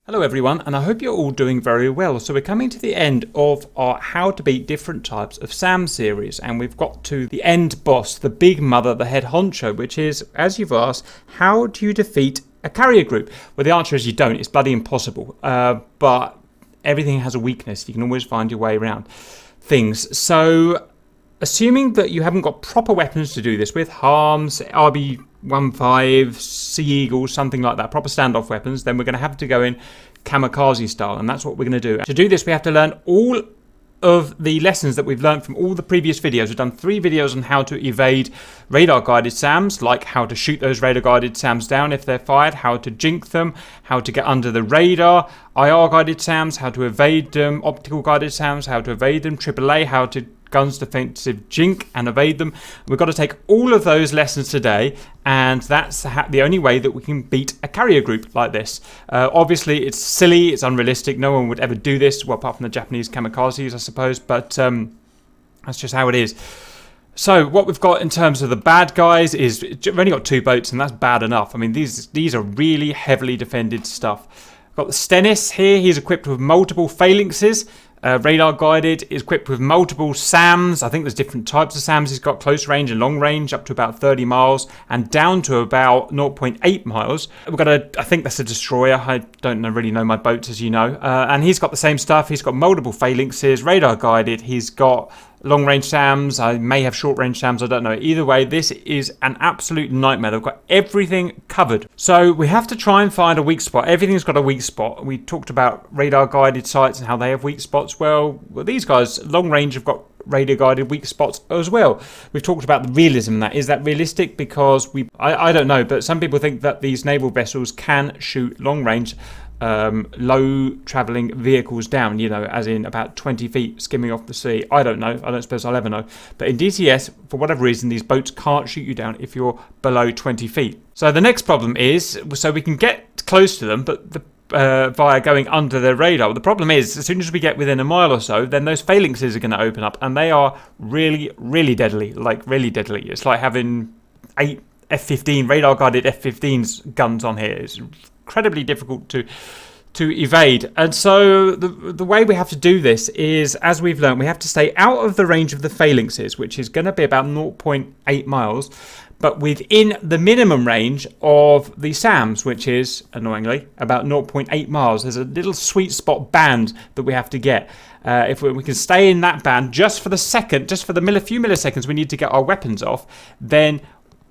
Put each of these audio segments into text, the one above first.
Hello everyone, and I hope you're all doing very well. So we're coming to the end of our How to Beat Different Types of SAM series, and we've got to the end boss, the big mother, the head honcho, which is, as you've asked, how do you defeat a carrier group? Well, the answer is you don't. It's bloody impossible. But everything has a weakness. You can always find your way around things. So assuming that you haven't got proper weapons to do this with, harms, RB-15, Sea Eagles, something like that, proper standoff weapons, then we're going to have to go in kamikaze style, and that's what we're going to do. To do this, we have to learn all of the lessons that we've learned from all the previous videos. We've done 3 videos on how to evade radar-guided SAMs, like how to shoot those radar-guided SAMs down if they're fired, how to jink them, how to get under the radar, IR-guided SAMs, how to evade them, optical-guided SAMs, how to evade them, AAA, how to guns defensive jink and evade them. We've got to take all of those lessons today, and that's the only way that we can beat a carrier group like this. Obviously it's silly, it's unrealistic, no one would ever do this, well, apart from the Japanese kamikazes, I suppose, but that's just how it is. So what we've got in terms of the bad guys is we've only got 2 boats, and that's bad enough. I mean, these are really heavily defended stuff. We've got the Stennis here. He's equipped with multiple phalanxes. Radar guided, is equipped with multiple SAMs. I think there's different types of SAMs. He's got close range and long range up to about 30 miles and down to about 0.8 miles. We've got I think that's a destroyer. I don't really know my boats, as you know. And he's got the same stuff. He's got multiple phalanxes, radar guided. He's got long range SAMs. I may have short range SAMs. I don't know. Either way, this is an absolute nightmare. They've got everything covered. So we have to try and find a weak spot. Everything's got a weak spot. We talked about radar guided sites and how they have weak spots. Well, these guys, long range, have got radar guided weak spots as well. We've talked about the realism in that. Is that realistic? Because I don't know, but some people think that these naval vessels can shoot long range low travelling vehicles down, you know, as in about 20 feet skimming off the sea. I don't know. I don't suppose I'll ever know. But in DCS, for whatever reason, these boats can't shoot you down if you're below 20 feet. So the next problem is, so we can get close to them, but via going under their radar. The problem is, as soon as we get within a mile or so, then those phalanxes are going to open up, and they are really, really deadly. Like, really deadly. It's like having 8 F-15, radar-guided F-15s guns on here. It's incredibly difficult to evade. And so the way we have to do this is, as we've learned, we have to stay out of the range of the phalanxes, which is going to be about 0.8 miles, but within the minimum range of the SAMs, which is, annoyingly, about 0.8 miles. There's a little sweet spot band that we have to get. If we can stay in that band just for the second, just for the few milliseconds we need to get our weapons off, then,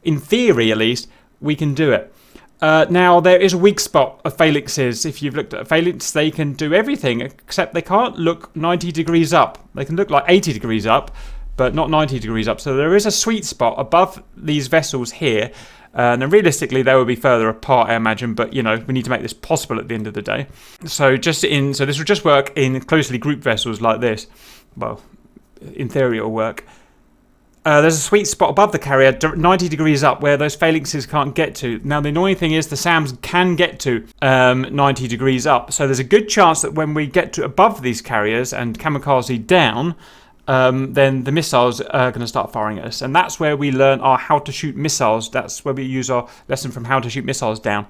in theory at least, we can do it. Now, there is a weak spot of phalanxes. If you've looked at a phalanx, they can do everything, except they can't look 90 degrees up. They can look like 80 degrees up, but not 90 degrees up. So there is a sweet spot above these vessels here. And realistically, they will be further apart, I imagine. But, you know, we need to make this possible at the end of the day. So this will just work in closely grouped vessels like this. Well, in theory, it will work. There's a sweet spot above the carrier, 90 degrees up, where those phalanxes can't get to. Now, the annoying thing is the SAMs can get to 90 degrees up. So there's a good chance that when we get to above these carriers and kamikaze down, then the missiles are going to start firing at us. And that's where we learn our how to shoot missiles. That's where we use our lesson from how to shoot missiles down.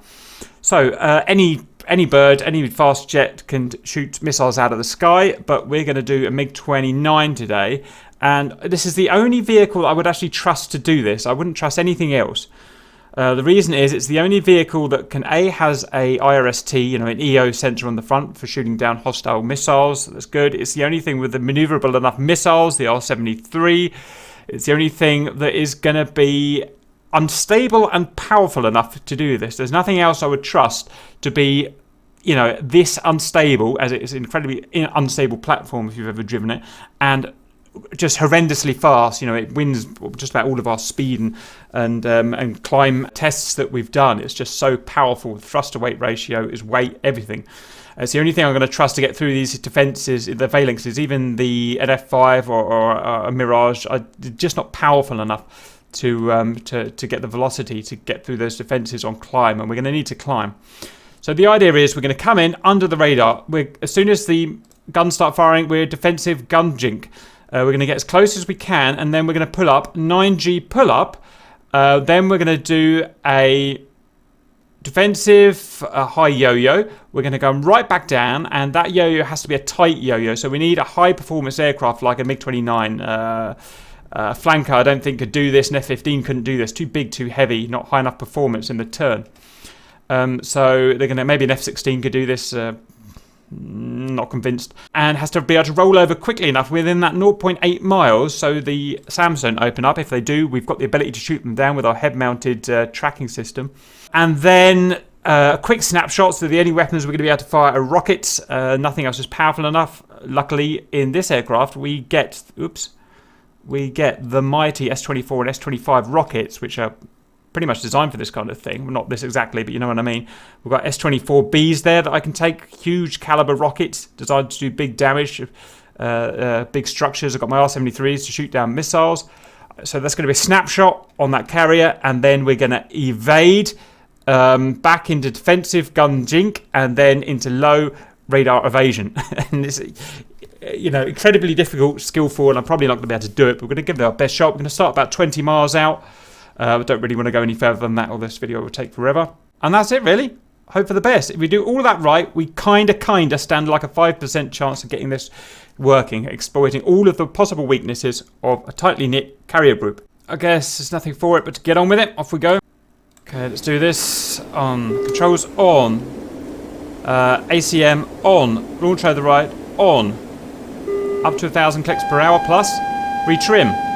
So any bird, any fast jet can shoot missiles out of the sky, but we're going to do a MiG-29 today. And this is the only vehicle I would actually trust to do this. I wouldn't trust anything else. The reason is it's the only vehicle that has a IRST, you know, an EO sensor on the front for shooting down hostile missiles. That's good. It's the only thing with the maneuverable enough missiles, the R-73. It's the only thing that is going to be unstable and powerful enough to do this. There's nothing else I would trust to be, you know, this unstable, as it is an incredibly unstable platform if you've ever driven it, and just horrendously fast. You know, it wins just about all of our speed and climb tests that we've done. It's just so powerful. The thrust to weight ratio is weight, everything. It's the only thing I'm going to trust to get through these defenses, the phalanxes. Even the NF5 or a Mirage are just not powerful enough to get the velocity to get through those defenses on climb, and we're going to need to climb. So the idea is we're going to come in under the radar. As soon as the guns start firing, we're defensive gun jink. We're going to get as close as we can, and then we're going to pull up, 9G pull up. Then we're going to do a defensive, high yo-yo. We're going to go right back down, and that yo-yo has to be a tight yo-yo. So we need a high-performance aircraft like a MiG-29. Flanker, I don't think, could do this. An F-15 couldn't do this. Too big, too heavy, not high enough performance in the turn. So they're going to, maybe an F-16 could do this. Not convinced. And has to be able to roll over quickly enough within that 0.8 miles so the SAMs don't open up. If they do, we've got the ability to shoot them down with our head-mounted tracking system. And then a quick snapshot. So the only weapons we're going to be able to fire are rockets. Nothing else is powerful enough. Luckily, in this aircraft, we get the mighty S-24 and S-25 rockets, which are pretty much designed for this kind of thing. Well, not this exactly, but you know what I mean. We've got S-24Bs there that I can take. Huge caliber rockets designed to do big damage, big structures. I've got my R-73s to shoot down missiles. So that's going to be a snapshot on that carrier, and then we're going to evade back into defensive gun jink and then into low radar evasion. And it's, incredibly difficult, skillful, and I'm probably not going to be able to do it, but we're going to give it our best shot. We're going to start about 20 miles out. We don't really want to go any further than that, or this video will take forever. And that's it, really. Hope for the best. If we do all of that right, we kind of stand like a 5% chance of getting this working, exploiting all of the possible weaknesses of a tightly knit carrier group. I guess there's nothing for it but to get on with it. Off we go. Okay, let's do this. On. Controls on. ACM on. Launch over the right on. Up to 1,000 clicks per hour plus. Retrim.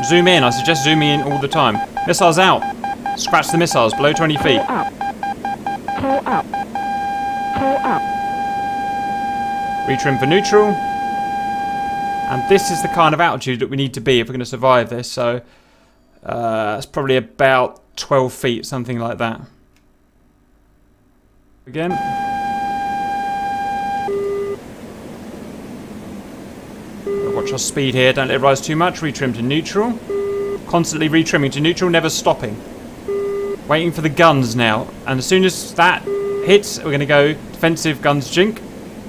Zoom in. I suggest zooming in all the time. Missiles out. Scratch the missiles below 20 feet. Pull up. Pull up. Pull up. Retrim for neutral. And this is the kind of altitude that we need to be if we're going to survive this. So it's probably about 12 feet, something like that. Again. Watch our speed here, don't let it rise too much. Retrim to neutral. Constantly retrimming to neutral, never stopping. Waiting for the guns now. And as soon as that hits, we're going to go defensive guns jink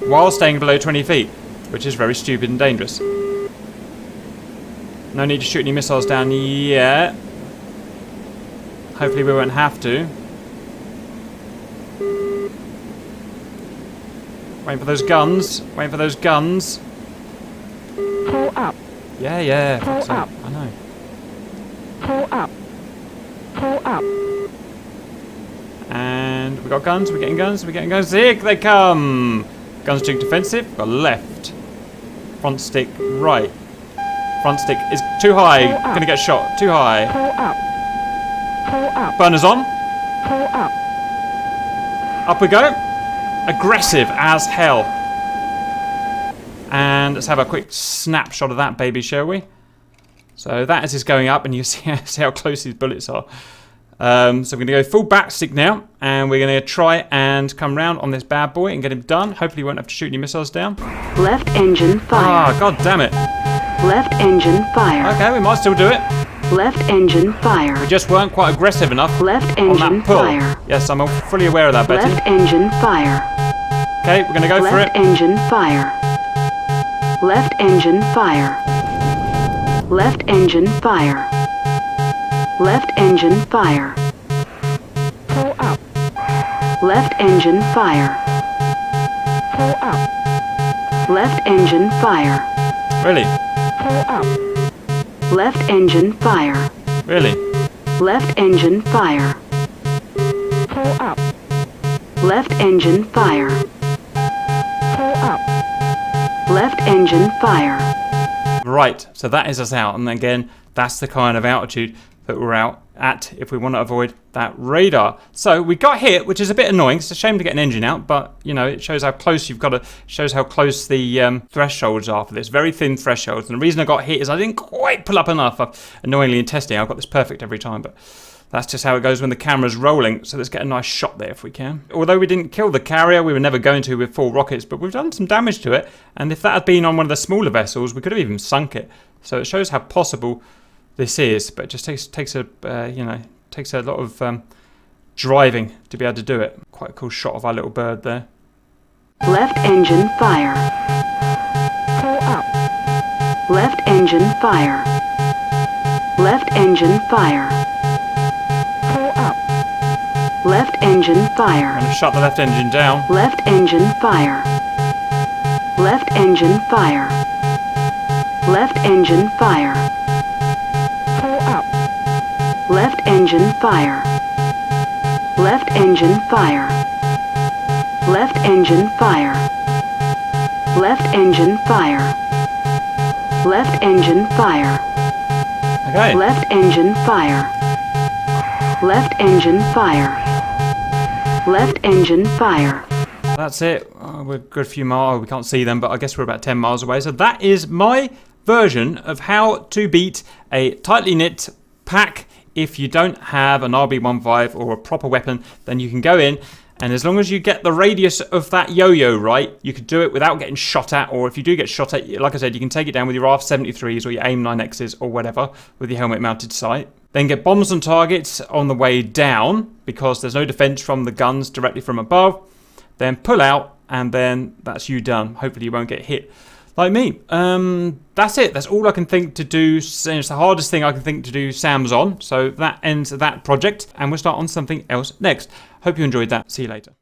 while staying below 20 feet, which is very stupid and dangerous. No need to shoot any missiles down yet. Hopefully we won't have to. Waiting for those guns. Waiting for those guns. Pull up. Yeah. Pull up. I know. Pull up. Pull up. And we got guns. We're getting guns. We're getting guns. Here they come. Guns doing defensive. Got left. Front stick right. Front stick is too high. Gonna get shot. Too high. Pull up. Pull up. Burners on. Pull up. Up we go. Aggressive as hell. And let's have a quick snapshot of that baby, shall we? So that is going up, and you see how close these bullets are. So we're going to go full backstick now, and we're going to try and come round on this bad boy and get him done. Hopefully we won't have to shoot any missiles down. Left engine fire. Ah, god damn it. Left engine fire. Okay, we might still do it. Left engine fire. We just weren't quite aggressive enough Left on engine that pull. fire. Yes, I'm fully aware of that, Betty. Left engine fire. Okay, we're going to go for it. Left engine fire. Left engine fire. Left engine fire. Left engine fire. Pull up. Left engine fire. Pull up. Left engine fire. Really? Pull up. Left engine fire. Really? Left engine fire. Pull up. Left engine fire. Pull up. Left engine fire. Right, so that is us out, and again, that's the kind of altitude that we're out at if we want to avoid that radar. So we got hit, which is a bit annoying. It's a shame to get an engine out, but you know, it shows how close you've got to, shows how close the thresholds are for this. Very thin thresholds, and the reason I got hit is I didn't quite pull up enough. Annoyingly in testing, I've got this perfect every time, but that's just how it goes when the camera's rolling. So let's get a nice shot there if we can. Although we didn't kill the carrier, we were never going to with 4 rockets, but we've done some damage to it. And if that had been on one of the smaller vessels, we could have even sunk it. So it shows how possible this is, but it just takes a lot of driving to be able to do it. Quite a cool shot of our little bird there. Left engine fire. Pull up. Left engine fire. Left engine fire. Pull Left engine fire. I'm going to shut the left engine down. Left engine fire. Left engine fire. Left engine fire. Pull up. Left engine fire. Left engine fire. Left engine fire. Left engine fire. Left engine fire. Okay. Left engine fire. Left engine fire. Left engine fire. That's it. Oh, we're a good few miles. Oh, we can't see them, but I guess we're about 10 miles away. So that is my version of how to beat a tightly knit pack. If you don't have an RB15 or a proper weapon, then you can go in, and as long as you get the radius of that yo-yo right, you could do it without getting shot at, or if you do get shot at, like I said, you can take it down with your RF-73s or your AIM-9Xs or whatever with your helmet-mounted sight. Then get bombs on targets on the way down, because there's no defense from the guns directly from above. Then pull out, and then that's you done. Hopefully you won't get hit like me. That's it. That's all I can think to do. It's the hardest thing I can think to do SAMs on. So that ends that project, and we'll start on something else next. Hope you enjoyed that. See you later.